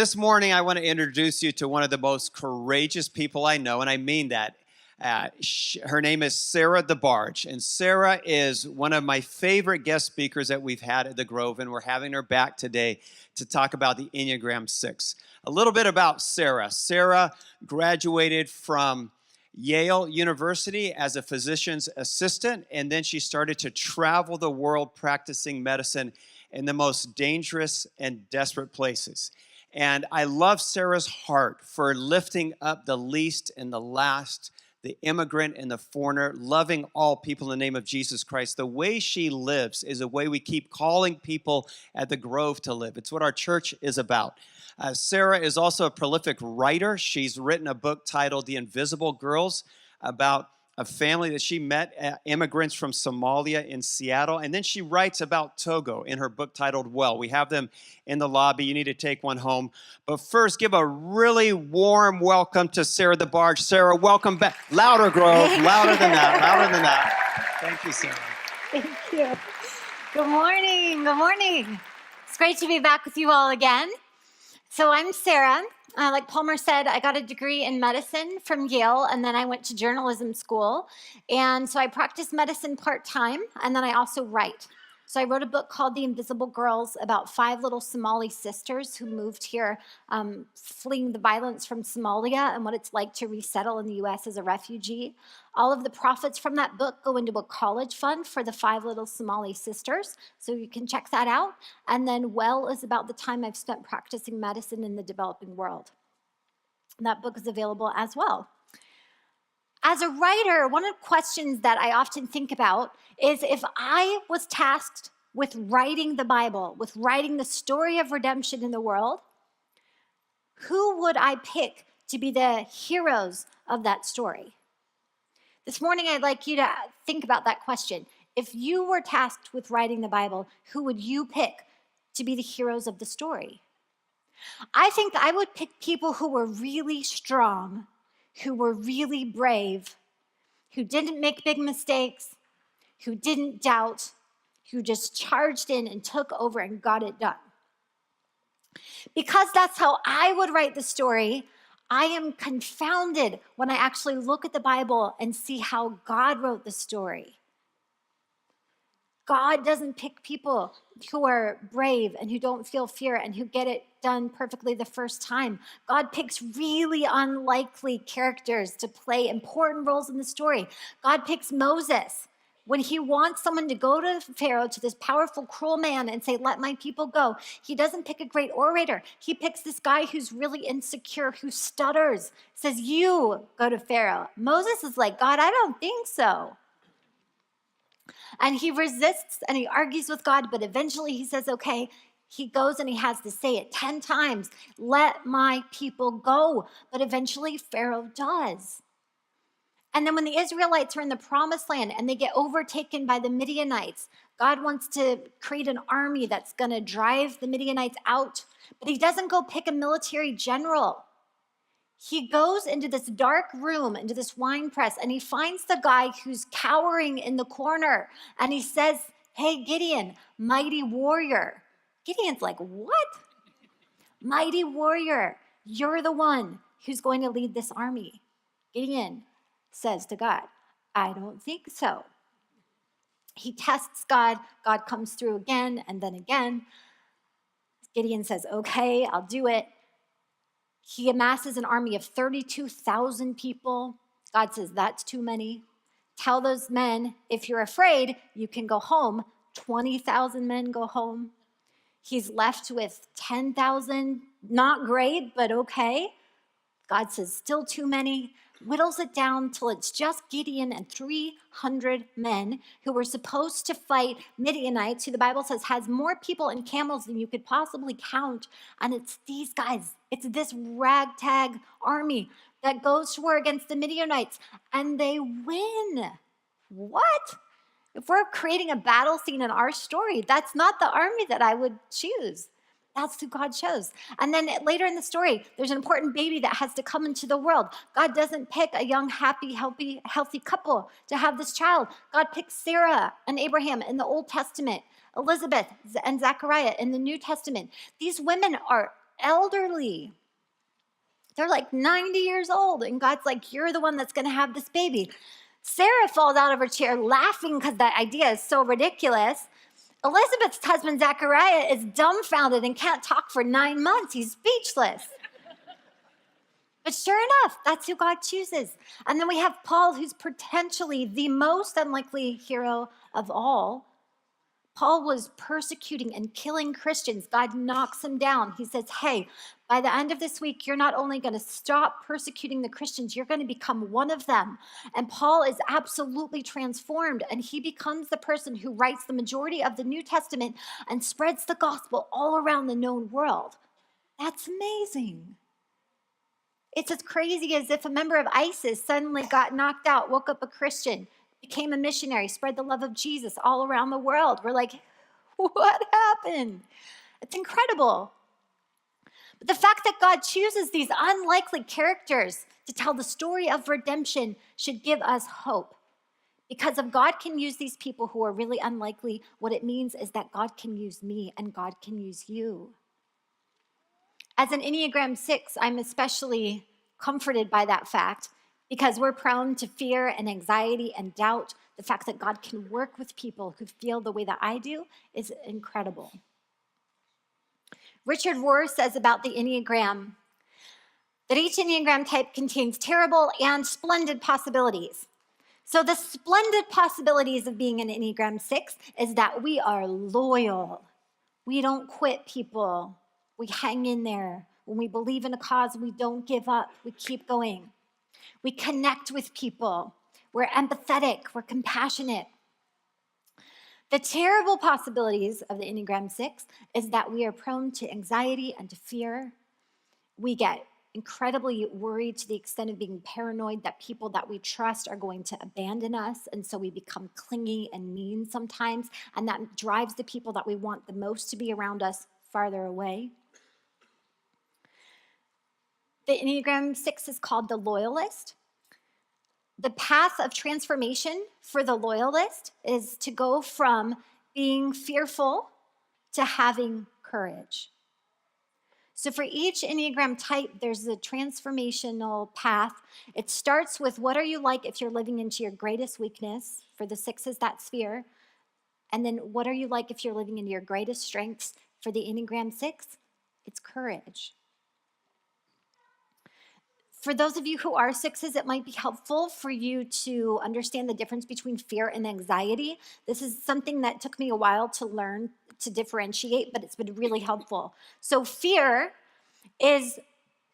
This morning, I want to introduce you to one of the most courageous people I know, and I mean that. Her name is Sarah Thebarge, and Sarah is one of my favorite guest speakers that we've had at the Grove, and we're having her back today to talk about the Enneagram Six. A little bit about Sarah. Sarah graduated from Yale University as a physician's assistant, and then she started to travel the world practicing medicine in the most dangerous and desperate places. And I love Sarah's heart for lifting up the least and the last, the immigrant and the foreigner, loving all people in the name of Jesus Christ. The way she lives is a way we keep calling people at the Grove to live. It's what our church is about. Sarah is also a prolific writer. She's written a book titled The Invisible Girls about a family that she met, immigrants from Somalia in Seattle. And then she writes about Togo in her book titled Well. We have them in the lobby. You need to take one home. But first, give a really warm welcome to Sarah Thebarge. Sarah, welcome back. Louder, Grove. Louder than that. Louder than that. Thank you, Sarah. Thank you. Good morning. Good morning. It's great to be back with you all again. So I'm Sarah. Like Palmer said, I got a degree in medicine from Yale, and then I went to journalism school. And so I practice medicine part-time, and then I also write. So I wrote a book called The Invisible Girls about 5 little Somali sisters who moved here fleeing the violence from Somalia and what it's like to resettle in the U.S. as a refugee. All of the profits from that book go into a college fund for the 5 little Somali sisters, so you can check that out. And then Well is about the time I've spent practicing medicine in the developing world. And that book is available as well. As a writer, one of the questions that I often think about is if I was tasked with writing the Bible, with writing the story of redemption in the world, who would I pick to be the heroes of that story? This morning, I'd like you to think about that question. If you were tasked with writing the Bible, who would you pick to be the heroes of the story? I think I would pick people who were really strong, who were really brave, who didn't make big mistakes, who didn't doubt, who just charged in and took over and got it done. Because that's how I would write the story, I am confounded when I actually look at the Bible and see how God wrote the story. God doesn't pick people who are brave and who don't feel fear and who get it done perfectly the first time. God picks really unlikely characters to play important roles in the story. God picks Moses when he wants someone to go to Pharaoh, to this powerful, cruel man, and say, let my people go. He doesn't pick a great orator. He picks this guy who's really insecure, who stutters, says, you go to Pharaoh. Moses is like, God, I don't think so. And he resists and he argues with God, but eventually he says, okay, he goes and he has to say it 10 times, let my people go. But eventually Pharaoh does. And then when the Israelites are in the promised land and they get overtaken by the Midianites, God wants to create an army that's going to drive the Midianites out. But he doesn't go pick a military general. He goes into this dark room, into this wine press, and he finds the guy who's cowering in the corner. And he says, hey, Gideon, mighty warrior. Gideon's like, what? Mighty warrior, you're the one who's going to lead this army. Gideon says to God, I don't think so. He tests God. God comes through again and then again. Gideon says, okay, I'll do it. He amasses an army of 32,000 people. God says, that's too many. Tell those men, if you're afraid, you can go home. 20,000 men go home. He's left with 10,000. Not great, but okay. God says, still too many. Whittles it down till it's just Gideon and 300 men who were supposed to fight Midianites, who the Bible says has more people and camels than you could possibly count. And it's these guys. It's this ragtag army that goes to war against the Midianites, and they win. What? If we're creating a battle scene in our story, that's not the army that I would choose. That's who God chose. And then later in the story, there's an important baby that has to come into the world. God doesn't pick a young, happy, healthy couple to have this child. God picks Sarah and Abraham in the Old Testament, Elizabeth and Zechariah in the New Testament. These women are elderly. They're like 90 years old, and God's like, you're the one that's going to have this baby. Sarah falls out of her chair laughing because that idea is so ridiculous. Elizabeth's husband, Zechariah, is dumbfounded and can't talk for 9 months. He's speechless. But sure enough, that's who God chooses. And then we have Paul, who's potentially the most unlikely hero of all. Paul was persecuting and killing Christians. God knocks him down. He says, hey, by the end of this week, you're not only going to stop persecuting the Christians, you're going to become one of them. And Paul is absolutely transformed, and he becomes the person who writes the majority of the New Testament and spreads the gospel all around the known world. That's amazing. It's as crazy as if a member of ISIS suddenly got knocked out, woke up a Christian, became a missionary, spread the love of Jesus all around the world. We're like, what happened? It's incredible. But the fact that God chooses these unlikely characters to tell the story of redemption should give us hope. Because if God can use these people who are really unlikely, what it means is that God can use me and God can use you. As an Enneagram 6, I'm especially comforted by that fact because we're prone to fear and anxiety and doubt. The fact that God can work with people who feel the way that I do is incredible. Richard Rohr says about the Enneagram that each Enneagram type contains terrible and splendid possibilities. So the splendid possibilities of being an Enneagram 6 is that we are loyal. We don't quit people. We hang in there. When we believe in a cause, we don't give up. We keep going. We connect with people. We're empathetic. We're compassionate. The terrible possibilities of the Enneagram 6 is that we are prone to anxiety and to fear. We get incredibly worried to the extent of being paranoid that people that we trust are going to abandon us, and so we become clingy and mean sometimes, and that drives the people that we want the most to be around us farther away. The Enneagram 6 is called the Loyalist. The path of transformation for the Loyalist is to go from being fearful to having courage. So for each Enneagram type, there's a transformational path. It starts with what are you like if you're living into your greatest weakness? For the 6 is that sphere. And then what are you like if you're living into your greatest strengths? For the Enneagram 6, it's courage. For those of you who are 6s, it might be helpful for you to understand the difference between fear and anxiety. This is something that took me a while to learn to differentiate, but it's been really helpful. So fear is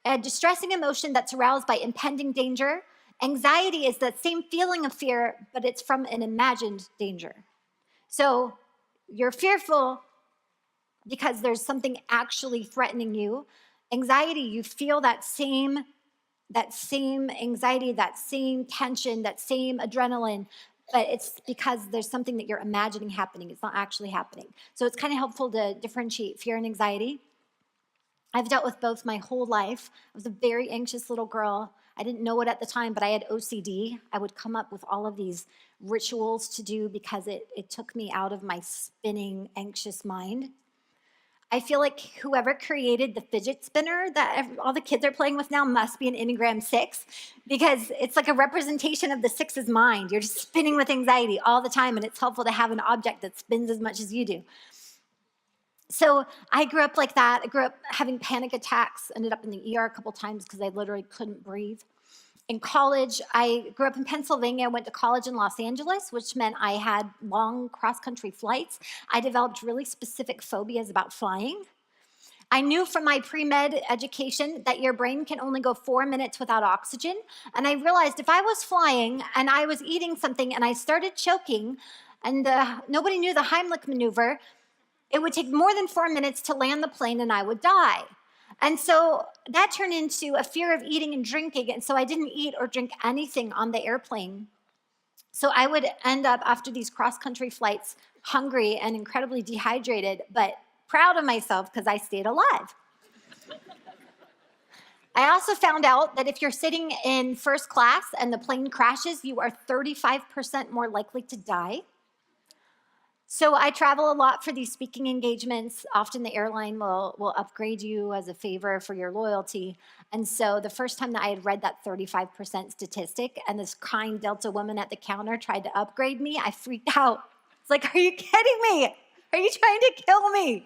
a distressing emotion that's aroused by impending danger. Anxiety is that same feeling of fear, but it's from an imagined danger. So you're fearful because there's something actually threatening you. Anxiety, you feel that same anxiety, that same tension, that same adrenaline, but it's because there's something that you're imagining happening. It's not actually happening. So it's kind of helpful to differentiate fear and anxiety. I've dealt with both my whole life. I was a very anxious little girl. I didn't know it at the time, but I had OCD. I would come up with all of these rituals to do because it took me out of my spinning, anxious mind. I feel like whoever created the fidget spinner that all the kids are playing with now must be an Enneagram 6 because it's like a representation of the 6's mind. You're just spinning with anxiety all the time, and it's helpful to have an object that spins as much as you do. So I grew up like that. I grew up having panic attacks, ended up in the ER a couple times because I literally couldn't breathe. In college, I grew up in Pennsylvania. I went to college in Los Angeles, which meant I had long cross-country flights. I developed really specific phobias about flying. I knew from my pre-med education that your brain can only go 4 minutes without oxygen. And I realized if I was flying and I was eating something and I started choking and nobody knew the Heimlich maneuver, it would take more than 4 minutes to land the plane and I would die. And so that turned into a fear of eating and drinking. And so I didn't eat or drink anything on the airplane. So I would end up after these cross-country flights hungry and incredibly dehydrated, but proud of myself because I stayed alive. I also found out that if you're sitting in first class and the plane crashes, you are 35% more likely to die. So I travel a lot for these speaking engagements. Often the airline will upgrade you as a favor for your loyalty. And so the first time that I had read that 35% statistic and this kind Delta woman at the counter tried to upgrade me, I freaked out. It's like, are you kidding me? Are you trying to kill me?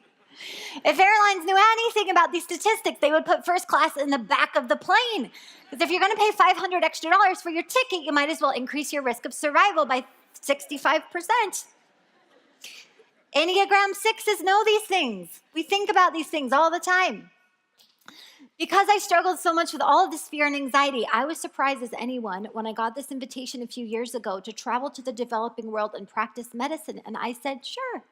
If airlines knew anything about these statistics, they would put first class in the back of the plane. Because if you're going to pay $500 extra for your ticket, you might as well increase your risk of survival by 65%. Enneagram Sixes know these things. We think about these things all the time. Because I struggled so much with all of this fear and anxiety, I was surprised as anyone when I got this invitation a few years ago to travel to the developing world and practice medicine. And I said, sure.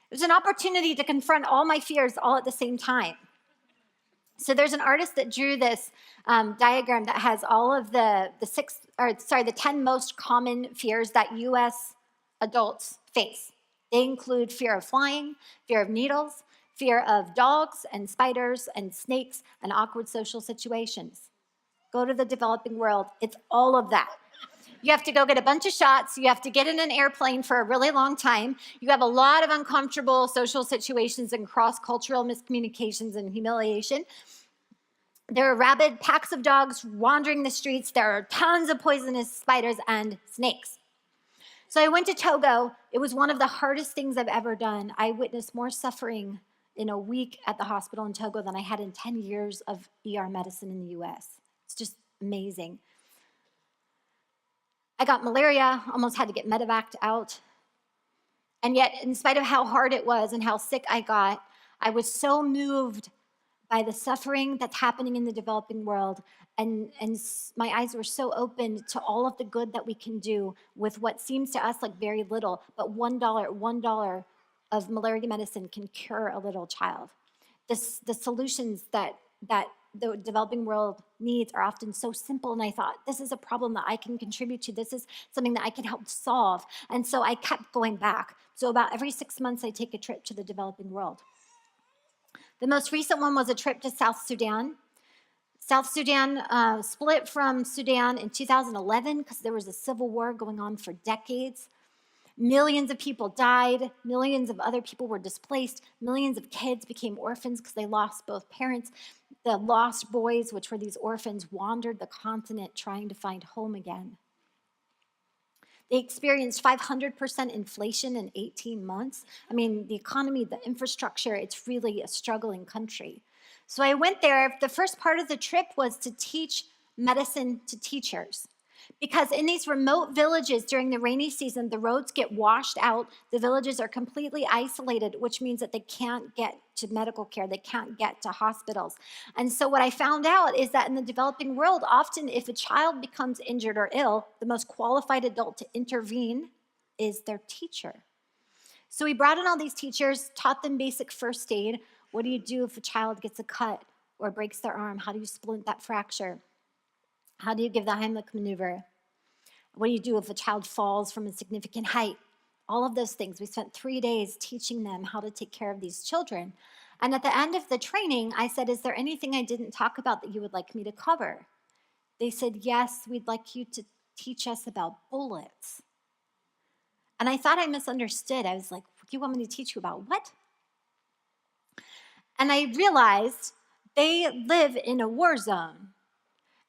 It was an opportunity to confront all my fears all at the same time. So there's an artist that drew this diagram that has all of the 10 most common fears that U.S. adults face. They include fear of flying, fear of needles, fear of dogs and spiders and snakes and awkward social situations. Go to the developing world, it's all of that. You have to go get a bunch of shots. You have to get in an airplane for a really long time. You have a lot of uncomfortable social situations and cross-cultural miscommunications and humiliation. There are rabid packs of dogs wandering the streets. There are tons of poisonous spiders and snakes. So I went to Togo. It was one of the hardest things I've ever done. I witnessed more suffering in a week at the hospital in Togo than I had in 10 years of ER medicine in the US. It's just amazing. I got malaria, almost had to get medevaced out. And yet, in spite of how hard it was and how sick I got, I was so moved by the suffering that's happening in the developing world. And my eyes were so open to all of the good that we can do with what seems to us like very little, but $1 of malaria medicine can cure a little child. The solutions that the developing world needs are often so simple, and I thought, this is a problem that I can contribute to. This is something that I can help solve. And so I kept going back. So about every 6 months, I take a trip to the developing world. The most recent one was a trip to South Sudan. South Sudan split from Sudan in 2011 because there was a civil war going on for decades. Millions of people died. Millions of other people were displaced. Millions of kids became orphans because they lost both parents. The lost boys, which were these orphans, wandered the continent trying to find home again. They experienced 500% inflation in 18 months. I mean, the economy, the infrastructure, it's really a struggling country. So I went there. The first part of the trip was to teach medicine to teachers. Because in these remote villages during the rainy season, the roads get washed out. The villages are completely isolated, which means that they can't get to medical care. They can't get to hospitals. And so what I found out is that in the developing world, often if a child becomes injured or ill, the most qualified adult to intervene is their teacher. So we brought in all these teachers, taught them basic first aid. What do you do if a child gets a cut or breaks their arm? How do you splint that fracture? How do you give the Heimlich maneuver? What do you do if a child falls from a significant height? All of those things. We spent 3 days teaching them how to take care of these children. And at the end of the training, I said, is there anything I didn't talk about that you would like me to cover? They said, yes, we'd like you to teach us about bullets. And I thought I misunderstood. I was like, you want me to teach you about what? And I realized they live in a war zone.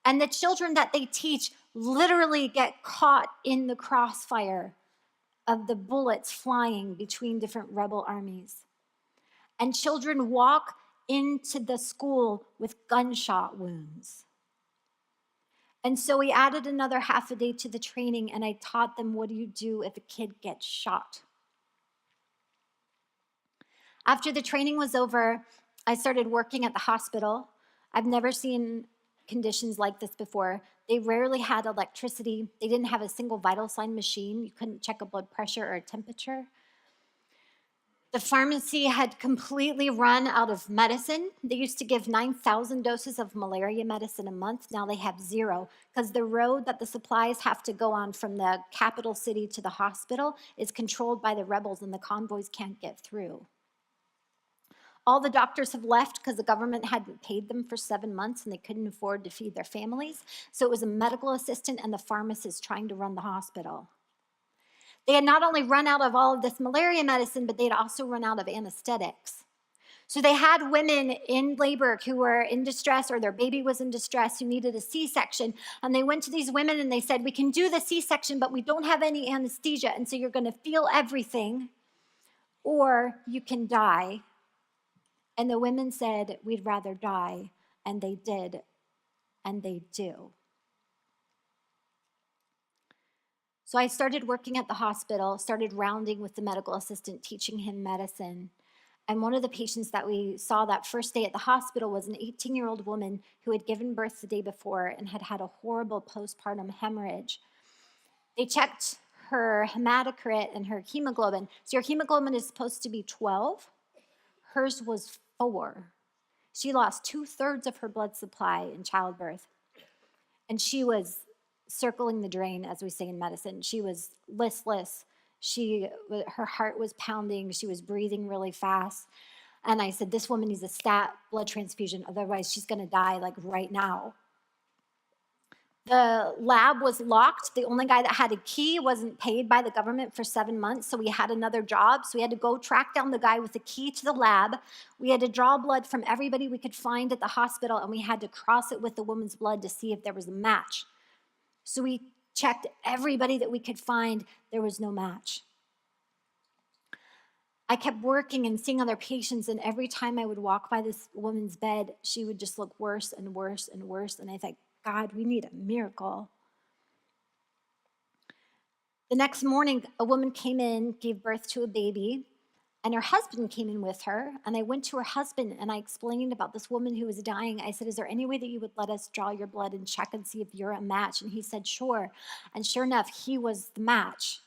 And the children that they teach literally get caught in the crossfire of the bullets flying between different rebel armies. And children walk into the school with gunshot wounds. And so we added another half a day to the training, and I taught them, what do you do if a kid gets shot? After the training was over, I started working at the hospital. I've never seen conditions like this before. They rarely had electricity. They didn't have a single vital sign machine. You couldn't check a blood pressure or a temperature. The pharmacy had completely run out of medicine. They used to give 9,000 doses of malaria medicine a month. Now they have 0 because the road that the supplies have to go on from the capital city to the hospital is controlled by the rebels, and the convoys can't get through. All the doctors have left because the government hadn't paid them for 7 months and they couldn't afford to feed their families. So it was a medical assistant and the pharmacist trying to run the hospital. They had not only run out of all of this malaria medicine, but they had also run out of anesthetics. So they had women in labor who were in distress, or their baby was in distress, who needed a C-section. And they went to these women and they said, we can do the C-section, but we don't have any anesthesia. And so you're going to feel everything, or you can die. And the women said, we'd rather die. And they did. And they do. So I started working at the hospital, started rounding with the medical assistant, teaching him medicine. And one of the patients that we saw that first day at the hospital was an 18-year-old woman who had given birth the day before and had had a horrible postpartum hemorrhage. They checked her hematocrit and her hemoglobin. So your hemoglobin is supposed to be 12. Hers was 4. She lost 2/3 of her blood supply in childbirth. And she was circling the drain, as we say in medicine. She was listless. Her heart was pounding. She was breathing really fast. And I said, this woman needs a stat blood transfusion. Otherwise, she's going to die like right now. The lab was locked. The only guy that had a key wasn't paid by the government for 7 months, so we had another job. So we had to go track down the guy with the key to the lab. We had to draw blood from everybody we could find at the hospital, and we had to cross it with the woman's blood to see if there was a match. So we checked everybody that we could find. There was no match. I kept working and seeing other patients, and every time I would walk by this woman's bed, she would just look worse and worse and worse. And I thought, God, we need a miracle. The next morning, a woman came in, gave birth to a baby, and her husband came in with her. And I went to her husband and I explained about this woman who was dying. I said, is there any way that you would let us draw your blood and check and see if you're a match? And he said, sure. And sure enough, he was the match.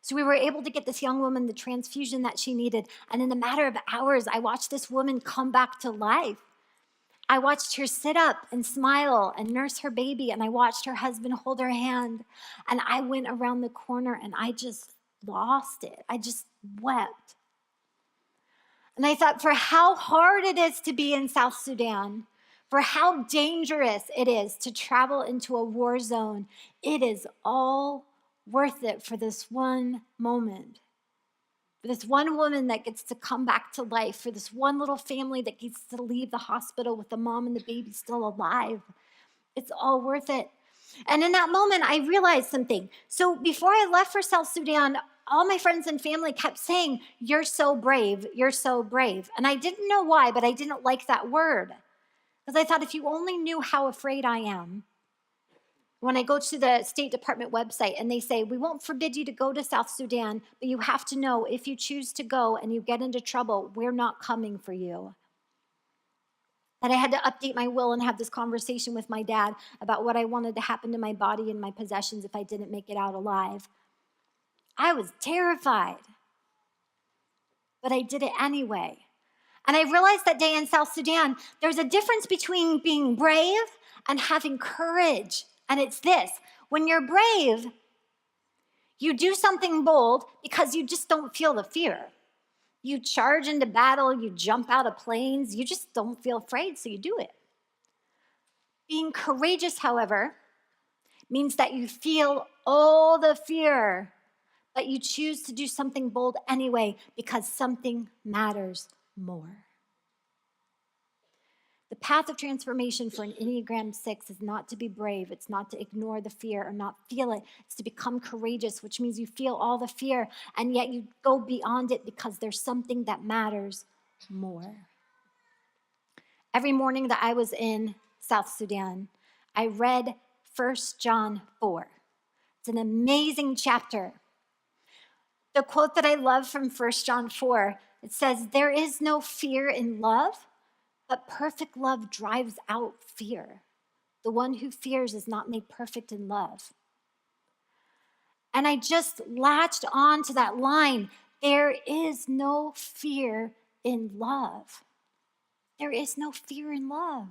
So we were able to get this young woman the transfusion that she needed. And in a matter of hours, I watched this woman come back to life. I watched her sit up and smile and nurse her baby. And I watched her husband hold her hand. And I went around the corner and I just lost it. I just wept. And I thought, for how hard it is to be in South Sudan, for how dangerous it is to travel into a war zone, it is all worth it for this one moment. For this one woman that gets to come back to life, for this one little family that gets to leave the hospital with the mom and the baby still alive. It's all worth it. And in that moment, I realized something. So before I left for South Sudan, all my friends and family kept saying, you're so brave, you're so brave. And I didn't know why, but I didn't like that word. Because I thought, if you only knew how afraid I am. When I go to the State Department website and they say, we won't forbid you to go to South Sudan, but you have to know if you choose to go and you get into trouble, we're not coming for you. And I had to update my will and have this conversation with my dad about what I wanted to happen to my body and my possessions if I didn't make it out alive. I was terrified, but I did it anyway. And I realized that day in South Sudan, there's a difference between being brave and having courage. And it's this: when you're brave, you do something bold because you just don't feel the fear. You charge into battle, you jump out of planes, you just don't feel afraid, so you do it. Being courageous, however, means that you feel all the fear, but you choose to do something bold anyway because something matters more. The path of transformation for an Enneagram 6 is not to be brave. It's not to ignore the fear or not feel it. It's to become courageous, which means you feel all the fear, and yet you go beyond it because there's something that matters more. Every morning that I was in South Sudan, I read 1 John 4. It's an amazing chapter. The quote that I love from 1 John 4, it says, there is no fear in love, but perfect love drives out fear. The one who fears is not made perfect in love. And I just latched on to that line. There is no fear in love. There is no fear in love.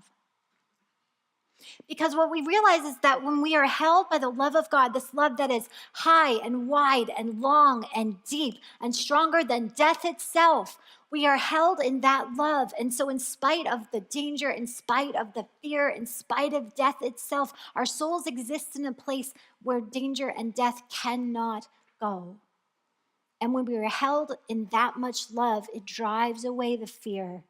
Because what we realize is that when we are held by the love of God, this love that is high and wide and long and deep and stronger than death itself, we are held in that love. And so in spite of the danger, in spite of the fear, in spite of death itself, our souls exist in a place where danger and death cannot go. And when we are held in that much love, it drives away the fear.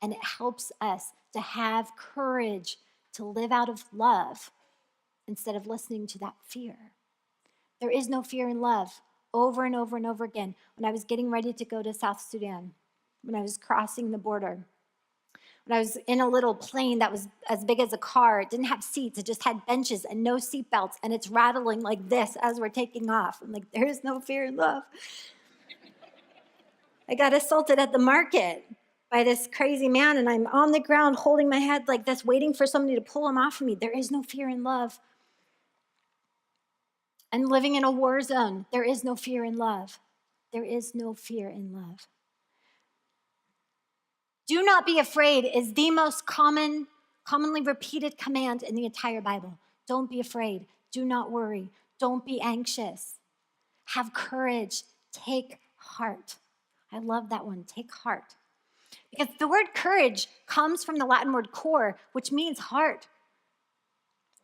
And it helps us to have courage to live out of love instead of listening to that fear. There is no fear in love. Over and over and over again. When I was getting ready to go to South Sudan, when I was crossing the border, when I was in a little plane that was as big as a car, it didn't have seats, it just had benches and no seat belts, and it's rattling like this as we're taking off. I'm like, there is no fear in love. I got assaulted at the market by this crazy man, and I'm on the ground holding my head like this, waiting for somebody to pull him off of me. There is no fear in love. And living in a war zone, there is no fear in love. There is no fear in love. Do not be afraid is the most commonly repeated command in the entire Bible. Don't be afraid. Do not worry. Don't be anxious. Have courage. Take heart. I love that one. Take heart. Because the word courage comes from the Latin word cor, which means heart.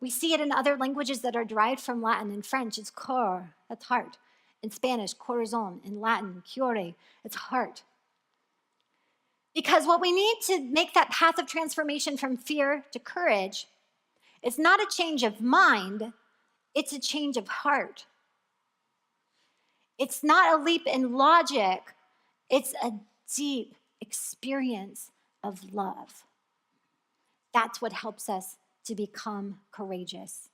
We see it in other languages that are derived from Latin. In French, it's cor, that's heart. In Spanish, corazon. In Latin, cuore, it's heart. Because what we need to make that path of transformation from fear to courage is not a change of mind, it's a change of heart. It's not a leap in logic, it's a deep experience of love. That's what helps us to become courageous.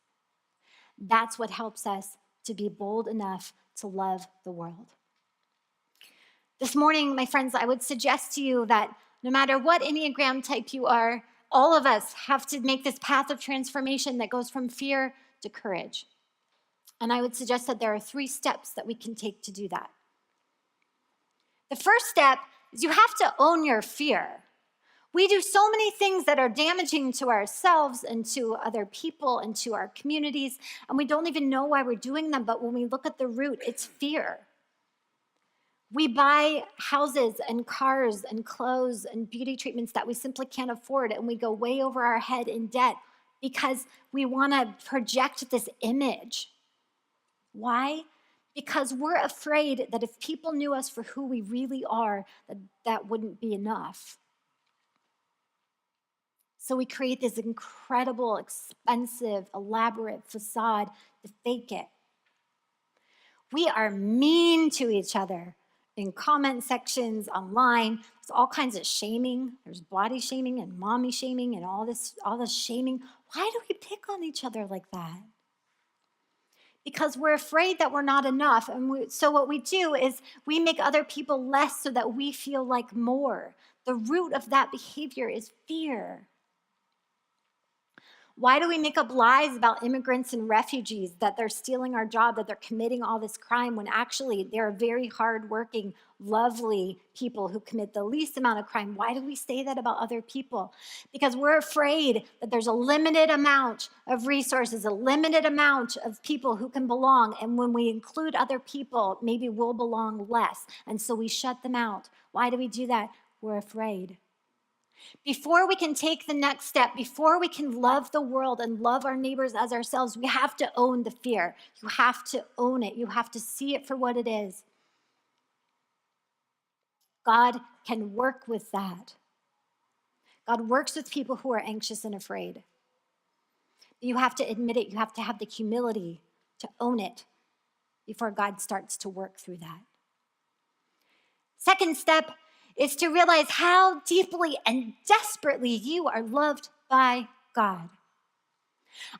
That's what helps us to be bold enough to love the world. This morning, my friends, I would suggest to you that no matter what Enneagram type you are, all of us have to make this path of transformation that goes from fear to courage. And I would suggest that there are 3 steps that we can take to do that. The first step is you have to own your fear. We do so many things that are damaging to ourselves and to other people and to our communities, and we don't even know why we're doing them, but when we look at the root, it's fear. We buy houses and cars and clothes and beauty treatments that we simply can't afford, and we go way over our head in debt because we want to project this image. Why? Because we're afraid that if people knew us for who we really are, that wouldn't be enough. So we create this incredible, expensive, elaborate facade to fake it. We are mean to each other in comment sections, online. There's all kinds of shaming. There's body shaming and mommy shaming and all this shaming. Why do we pick on each other like that? Because we're afraid that we're not enough. And so what we do is we make other people less so that we feel like more. The root of that behavior is fear. Why do we make up lies about immigrants and refugees, that they're stealing our job, that they're committing all this crime, when actually they're very hardworking, lovely people who commit the least amount of crime? Why do we say that about other people? Because we're afraid that there's a limited amount of resources, a limited amount of people who can belong. And when we include other people, maybe we'll belong less. And so we shut them out. Why do we do that? We're afraid. Before we can take the next step, before we can love the world and love our neighbors as ourselves, we have to own the fear. You have to own it. You have to see it for what it is. God can work with that. God works with people who are anxious and afraid. You have to admit it. You have to have the humility to own it before God starts to work through that. Second step is to realize how deeply and desperately you are loved by God.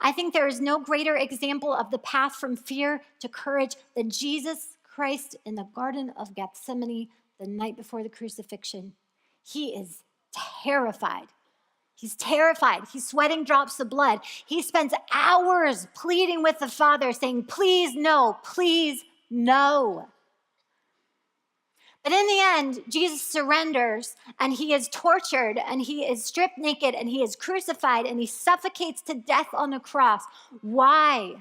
I think there is no greater example of the path from fear to courage than Jesus Christ in the Garden of Gethsemane the night before the crucifixion. He is terrified. He's terrified. He's sweating drops of blood. He spends hours pleading with the Father, saying, please no, please no. But in the end, Jesus surrenders, and he is tortured, and he is stripped naked, and he is crucified, and he suffocates to death on a cross. Why?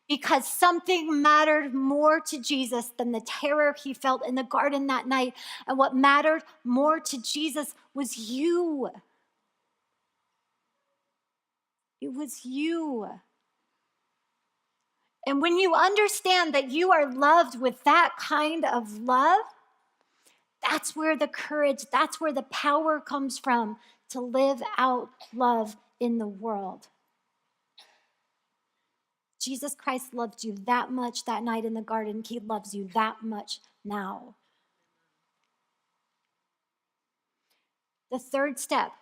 Because something mattered more to Jesus than the terror he felt in the garden that night. And what mattered more to Jesus was you. It was you. And when you understand that you are loved with that kind of love, that's where the courage, that's where the power comes from to live out love in the world. Jesus Christ loved you that much that night in the garden. He loves you that much now. The third step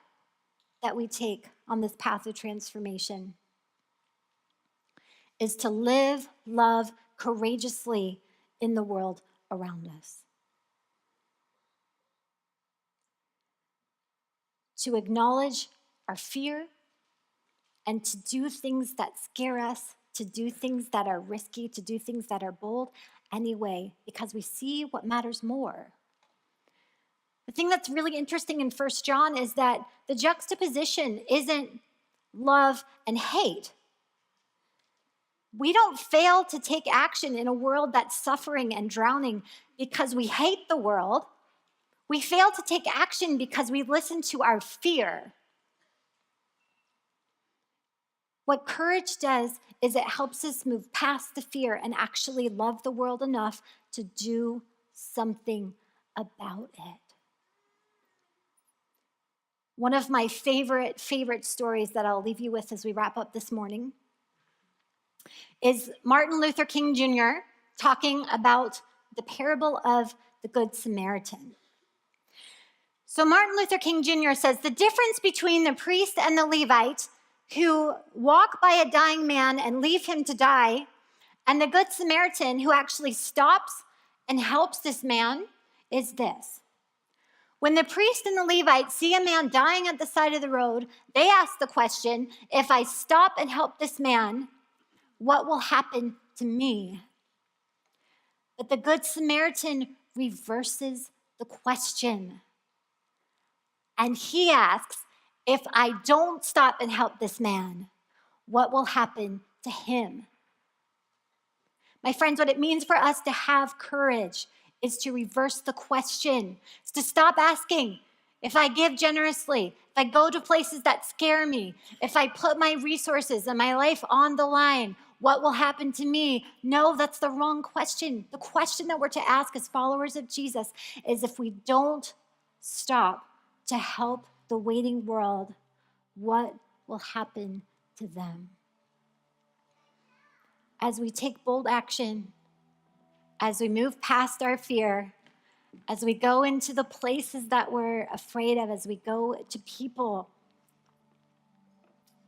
that we take on this path of transformation is to live love courageously in the world around us. To acknowledge our fear and to do things that scare us, to do things that are risky, to do things that are bold anyway, because we see what matters more. The thing that's really interesting in 1 John is that the juxtaposition isn't love and hate. We don't fail to take action in a world that's suffering and drowning because we hate the world. We fail to take action because we listen to our fear. What courage does is it helps us move past the fear and actually love the world enough to do something about it. One of my favorite stories that I'll leave you with as we wrap up this morning is Martin Luther King Jr. talking about the parable of the Good Samaritan. So Martin Luther King Jr. says, the difference between the priest and the Levite who walk by a dying man and leave him to die, and the Good Samaritan who actually stops and helps this man is this. When the priest and the Levite see a man dying at the side of the road, they ask the question, if I stop and help this man, what will happen to me? But the Good Samaritan reverses the question. And he asks, if I don't stop and help this man, what will happen to him? My friends, what it means for us to have courage is to reverse the question. It's to stop asking, if I give generously, if I go to places that scare me, if I put my resources and my life on the line, what will happen to me? No, that's the wrong question. The question that we're to ask as followers of Jesus is, if we don't stop to help the waiting world, what will happen to them? As we take bold action, as we move past our fear, as we go into the places that we're afraid of, as we go to people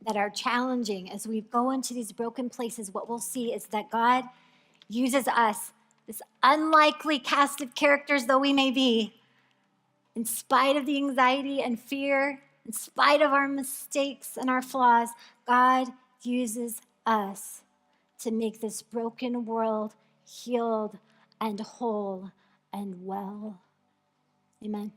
that are challenging, as we go into these broken places, what we'll see is that God uses us, this unlikely cast of characters though we may be, in spite of the anxiety and fear, in spite of our mistakes and our flaws, God uses us to make this broken world healed and whole and well. Amen.